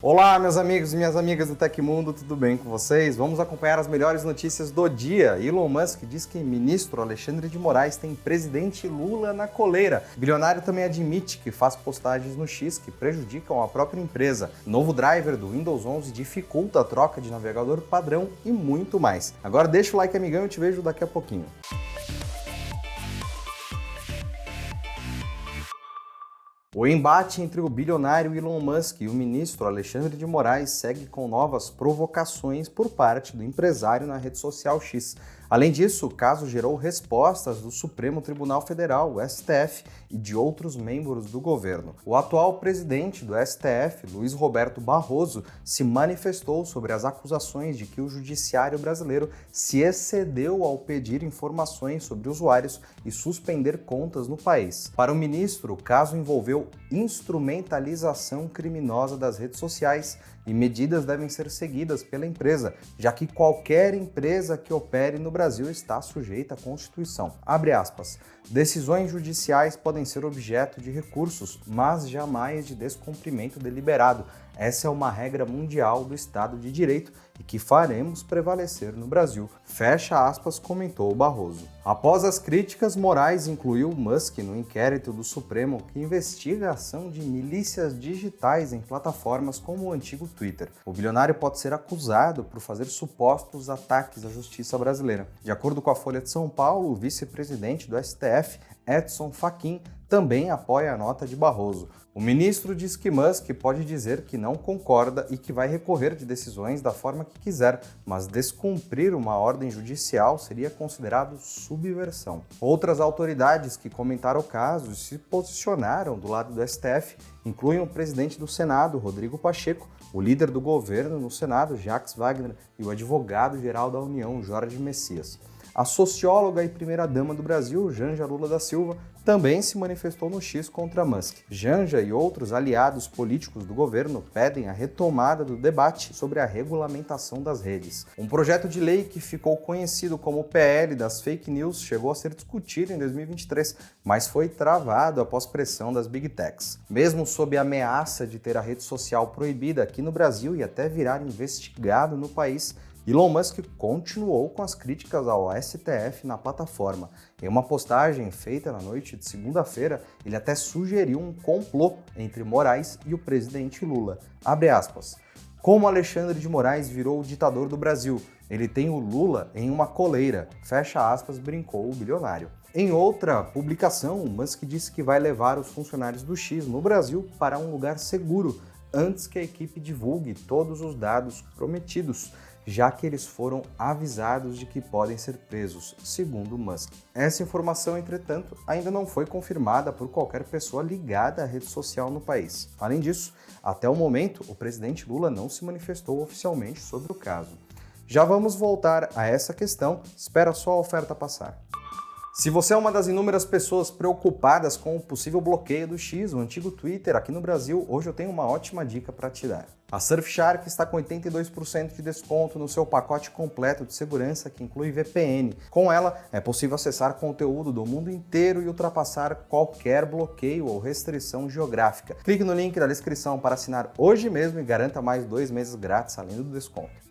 Olá, meus amigos e minhas amigas do Tecmundo, tudo bem com vocês? Vamos acompanhar as melhores notícias do dia. Elon Musk diz que ministro Alexandre de Moraes tem presidente Lula na coleira. O bilionário também admite que faz postagens no X que prejudicam a própria empresa. Novo driver do Windows 11 dificulta a troca de navegador padrão e muito mais. Agora deixa o like, amigão, e eu te vejo daqui a pouquinho. O embate entre o bilionário Elon Musk e o ministro Alexandre de Moraes segue com novas provocações por parte do empresário na rede social X. Além disso, o caso gerou respostas do Supremo Tribunal Federal, o STF, e de outros membros do governo. O atual presidente do STF, Luiz Roberto Barroso, se manifestou sobre as acusações de que o judiciário brasileiro se excedeu ao pedir informações sobre usuários e suspender contas no país. Para o ministro, o caso envolveu instrumentalização criminosa das redes sociais e medidas devem ser seguidas pela empresa, já que qualquer empresa que opere no Brasil está sujeita à Constituição. Abre aspas. Decisões judiciais podem ser objeto de recursos, mas jamais de descumprimento deliberado. Essa é uma regra mundial do Estado de Direito e que faremos prevalecer no Brasil. Fecha aspas, comentou Barroso. Após as críticas, Moraes incluiu Musk no inquérito do Supremo que investiga a ação de milícias digitais em plataformas como o antigo Twitter. O bilionário pode ser acusado por fazer supostos ataques à justiça brasileira. De acordo com a Folha de São Paulo, o vice-presidente do STF, Edson Fachin, também apoia a nota de Barroso. O ministro diz que Musk pode dizer que não concorda e que vai recorrer de decisões da forma que quiser, mas descumprir uma ordem judicial seria considerado subversão. Outras autoridades que comentaram o caso e se posicionaram do lado do STF incluem o presidente do Senado, Rodrigo Pacheco, o líder do governo no Senado, Jacques Wagner, e o advogado-geral da União, Jorge Messias. A socióloga e primeira-dama do Brasil, Janja Lula da Silva, também se manifestou no X contra Musk. Janja e outros aliados políticos do governo pedem a retomada do debate sobre a regulamentação das redes. Um projeto de lei que ficou conhecido como PL das fake news chegou a ser discutido em 2023, mas foi travado após pressão das Big Techs. Mesmo sob a ameaça de ter a rede social proibida aqui no Brasil e até virar investigado no país, Elon Musk continuou com as críticas ao STF na plataforma. Em uma postagem feita na noite de segunda-feira, ele até sugeriu um complô entre Moraes e o presidente Lula. Abre aspas. Como Alexandre de Moraes virou o ditador do Brasil, ele tem o Lula em uma coleira. Fecha aspas, brincou o bilionário. Em outra publicação, Musk disse que vai levar os funcionários do X no Brasil para um lugar seguro antes que a equipe divulgue todos os dados prometidos, já que eles foram avisados de que podem ser presos, segundo Musk. Essa informação, entretanto, ainda não foi confirmada por qualquer pessoa ligada à rede social no país. Além disso, até o momento, o presidente Lula não se manifestou oficialmente sobre o caso. Já vamos voltar a essa questão, espera só a oferta passar. Se você é uma das inúmeras pessoas preocupadas com o possível bloqueio do X, o antigo Twitter, aqui no Brasil, hoje eu tenho uma ótima dica para te dar. A Surfshark está com 82% de desconto no seu pacote completo de segurança que inclui VPN. Com ela, é possível acessar conteúdo do mundo inteiro e ultrapassar qualquer bloqueio ou restrição geográfica. Clique no link da descrição para assinar hoje mesmo e garanta mais 2 meses grátis além do desconto.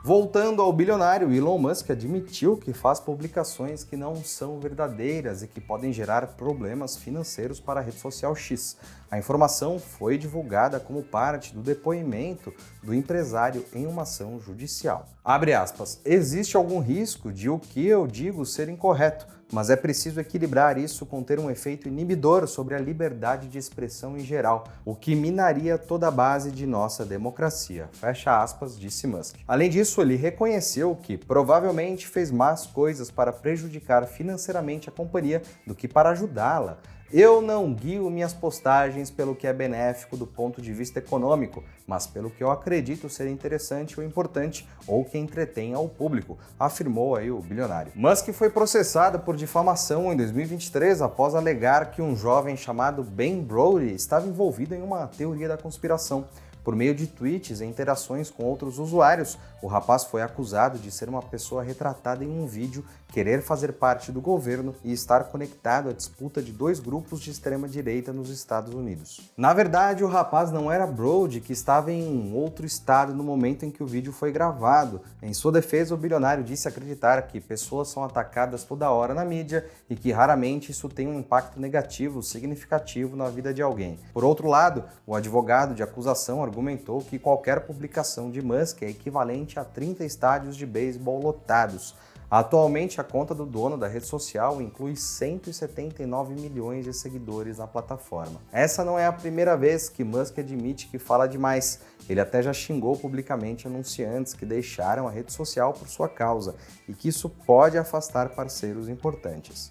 Voltando ao bilionário, Elon Musk admitiu que faz publicações que não são verdadeiras e que podem gerar problemas financeiros para a rede social X. A informação foi divulgada como parte do depoimento do empresário em uma ação judicial. Abre aspas, existe algum risco de o que eu digo ser incorreto, mas é preciso equilibrar isso com ter um efeito inibidor sobre a liberdade de expressão em geral, o que minaria toda a base de nossa democracia. Fecha aspas, disse Musk. Além disso, ele reconheceu que provavelmente fez más coisas para prejudicar financeiramente a companhia do que para ajudá-la. Eu não guio minhas postagens pelo que é benéfico do ponto de vista econômico, mas pelo que eu acredito ser interessante ou importante ou que entretenha ao público, afirmou aí o bilionário. Musk foi processado por difamação em 2023 após alegar que um jovem chamado Ben Brody estava envolvido em uma teoria da conspiração. Por meio de tweets e interações com outros usuários, o rapaz foi acusado de ser uma pessoa retratada em um vídeo, querer fazer parte do governo e estar conectado à disputa de dois grupos de extrema-direita nos Estados Unidos. Na verdade, o rapaz não era Brody, que estava em um outro estado no momento em que o vídeo foi gravado. Em sua defesa, o bilionário disse acreditar que pessoas são atacadas toda hora na mídia e que raramente isso tem um impacto negativo significativo na vida de alguém. Por outro lado, o advogado de acusação argumentou que qualquer publicação de Musk é equivalente a 30 estádios de beisebol lotados. Atualmente, a conta do dono da rede social inclui 179 milhões de seguidores na plataforma. Essa não é a primeira vez que Musk admite que fala demais. Ele até já xingou publicamente anunciantes que deixaram a rede social por sua causa e que isso pode afastar parceiros importantes.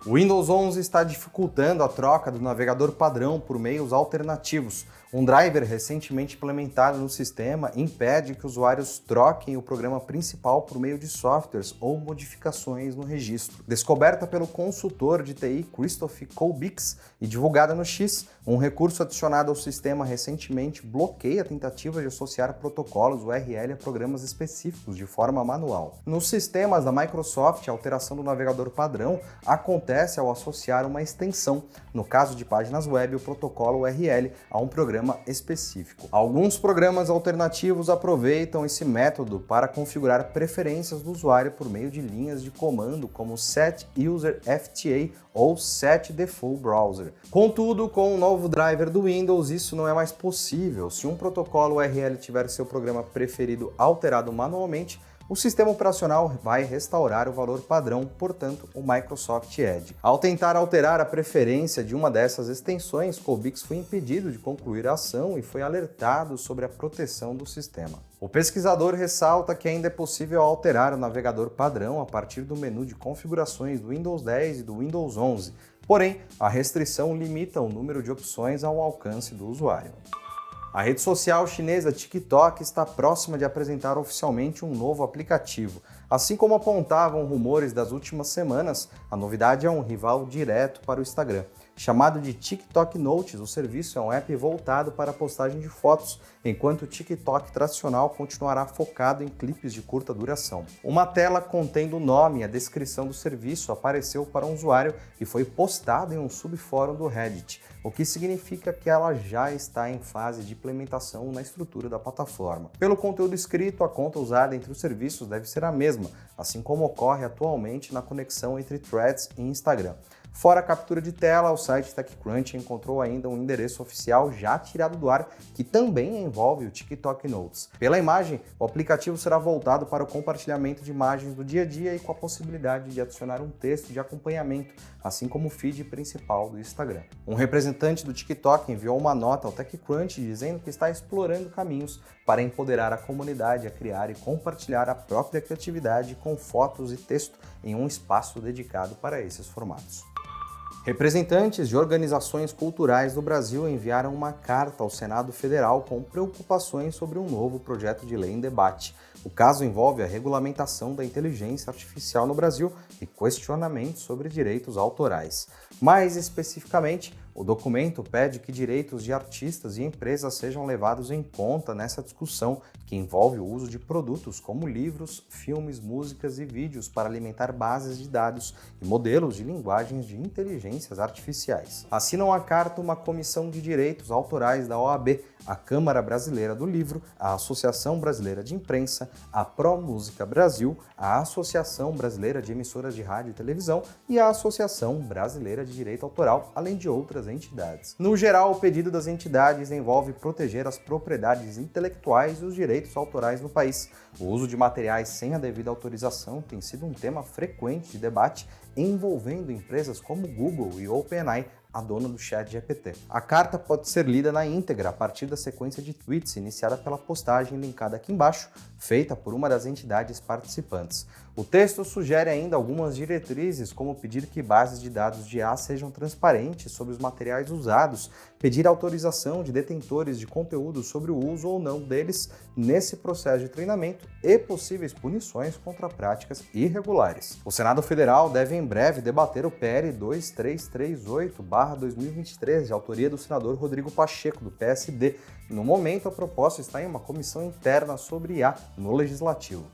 O Windows 11 está dificultando a troca do navegador padrão por meios alternativos. Um driver recentemente implementado no sistema impede que usuários troquem o programa principal por meio de softwares ou modificações no registro. Descoberta pelo consultor de TI Christoph Kolbix e divulgada no X, um recurso adicionado ao sistema recentemente bloqueia a tentativa de associar protocolos URL a programas específicos de forma manual. Nos sistemas da Microsoft, a alteração do navegador padrão acontece ao associar uma extensão, no caso de páginas web, o protocolo URL, a um programa específico. Alguns programas alternativos aproveitam esse método para configurar preferências do usuário por meio de linhas de comando como set user FTA ou set default browser. Contudo, com o novo driver do Windows, isso não é mais possível. Se um protocolo URL tiver seu programa preferido alterado manualmente, o sistema operacional vai restaurar o valor padrão, portanto, o Microsoft Edge. Ao tentar alterar a preferência de uma dessas extensões, Kolbix foi impedido de concluir a ação e foi alertado sobre a proteção do sistema. O pesquisador ressalta que ainda é possível alterar o navegador padrão a partir do menu de configurações do Windows 10 e do Windows 11, porém, a restrição limita o número de opções ao alcance do usuário. A rede social chinesa TikTok está próxima de apresentar oficialmente um novo aplicativo. Assim como apontavam rumores das últimas semanas, a novidade é um rival direto para o Instagram. Chamado de TikTok Notes, o serviço é um app voltado para a postagem de fotos, enquanto o TikTok tradicional continuará focado em clipes de curta duração. Uma tela contendo o nome e a descrição do serviço apareceu para um usuário e foi postada em um subfórum do Reddit, o que significa que ela já está em fase de implementação na estrutura da plataforma. Pelo conteúdo escrito, a conta usada entre os serviços deve ser a mesma, assim como ocorre atualmente na conexão entre Threads e Instagram. Fora a captura de tela, o site TechCrunch encontrou ainda um endereço oficial já tirado do ar, que também envolve o TikTok Notes. Pela imagem, o aplicativo será voltado para o compartilhamento de imagens do dia a dia e com a possibilidade de adicionar um texto de acompanhamento, assim como o feed principal do Instagram. Um representante do TikTok enviou uma nota ao TechCrunch dizendo que está explorando caminhos para empoderar a comunidade a criar e compartilhar a própria criatividade com fotos e texto em um espaço dedicado para esses formatos. Representantes de organizações culturais do Brasil enviaram uma carta ao Senado Federal com preocupações sobre um novo projeto de lei em debate. O caso envolve a regulamentação da inteligência artificial no Brasil e questionamentos sobre direitos autorais. Mais especificamente, o documento pede que direitos de artistas e empresas sejam levados em conta nessa discussão, que envolve o uso de produtos como livros, filmes, músicas e vídeos para alimentar bases de dados e modelos de linguagens de inteligências artificiais. Assinam a carta uma comissão de direitos autorais da OAB, a Câmara Brasileira do Livro, a Associação Brasileira de Imprensa, a ProMúsica Brasil, a Associação Brasileira de Emissoras de Rádio e Televisão e a Associação Brasileira de Direito Autoral, além de outras entidades. No geral, o pedido das entidades envolve proteger as propriedades intelectuais e os direitos autorais no país. O uso de materiais sem a devida autorização tem sido um tema frequente de debate, envolvendo empresas como Google e OpenAI, a dona do ChatGPT. A carta pode ser lida na íntegra a partir da sequência de tweets iniciada pela postagem linkada aqui embaixo, feita por uma das entidades participantes. O texto sugere ainda algumas diretrizes, como pedir que bases de dados de IA sejam transparentes sobre os materiais usados, pedir autorização de detentores de conteúdo sobre o uso ou não deles nesse processo de treinamento e possíveis punições contra práticas irregulares. O Senado Federal deve em breve debater o PL 2338/2021, 2023, de autoria do senador Rodrigo Pacheco, do PSD. E no momento, a proposta está em uma comissão interna sobre IA no Legislativo.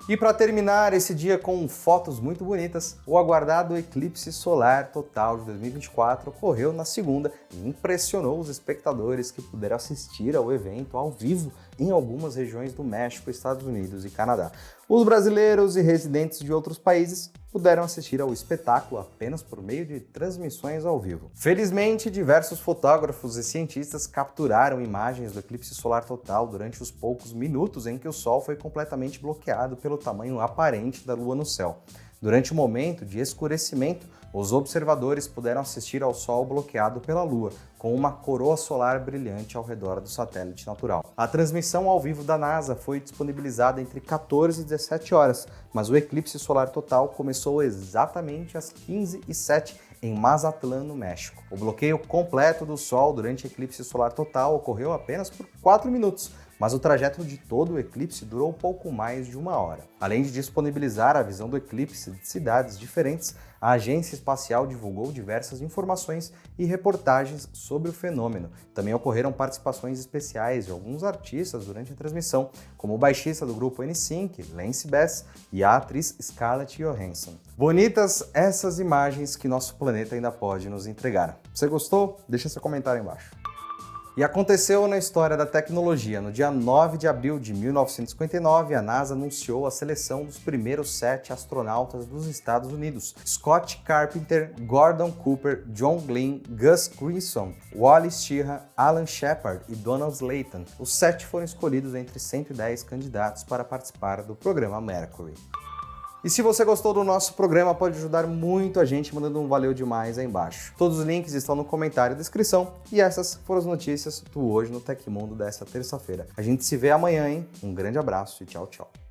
E para terminar esse dia com fotos muito bonitas, o aguardado eclipse solar total de 2024 ocorreu na segunda e impressionou os espectadores que puderam assistir ao evento ao vivo em algumas regiões do México, Estados Unidos e Canadá. Os brasileiros e residentes de outros países puderam assistir ao espetáculo apenas por meio de transmissões ao vivo. Felizmente, diversos fotógrafos e cientistas capturaram imagens do eclipse solar total durante os poucos minutos em que o Sol foi completamente bloqueado pelo tamanho aparente da Lua no céu. Durante o momento de escurecimento, os observadores puderam assistir ao Sol bloqueado pela Lua, com uma coroa solar brilhante ao redor do satélite natural. A transmissão ao vivo da NASA foi disponibilizada entre 14 e 17 horas, mas o eclipse solar total começou exatamente às 15h07 em Mazatlán, no México. O bloqueio completo do Sol durante o eclipse solar total ocorreu apenas por 4 minutos, mas o trajeto de todo o eclipse durou pouco mais de 1 hora. Além de disponibilizar a visão do eclipse de cidades diferentes, a Agência Espacial divulgou diversas informações e reportagens sobre o fenômeno. Também ocorreram participações especiais de alguns artistas durante a transmissão, como o baixista do grupo NSYNC, Lance Bass, e a atriz Scarlett Johansson. Bonitas essas imagens que nosso planeta ainda pode nos entregar. Você gostou? Deixa seu comentário aí embaixo. E aconteceu na história da tecnologia. No dia 9 de abril de 1959, a NASA anunciou a seleção dos primeiros 7 astronautas dos Estados Unidos: Scott Carpenter, Gordon Cooper, John Glenn, Gus Grissom, Wally Schirra, Alan Shepard e Donald Slayton. Os 7 foram escolhidos entre 110 candidatos para participar do programa Mercury. E se você gostou do nosso programa, pode ajudar muito a gente mandando um valeu demais aí embaixo. Todos os links estão no comentário e descrição. E essas foram as notícias do Hoje no Tecmundo desta terça-feira. A gente se vê amanhã, hein? Um grande abraço e tchau, tchau.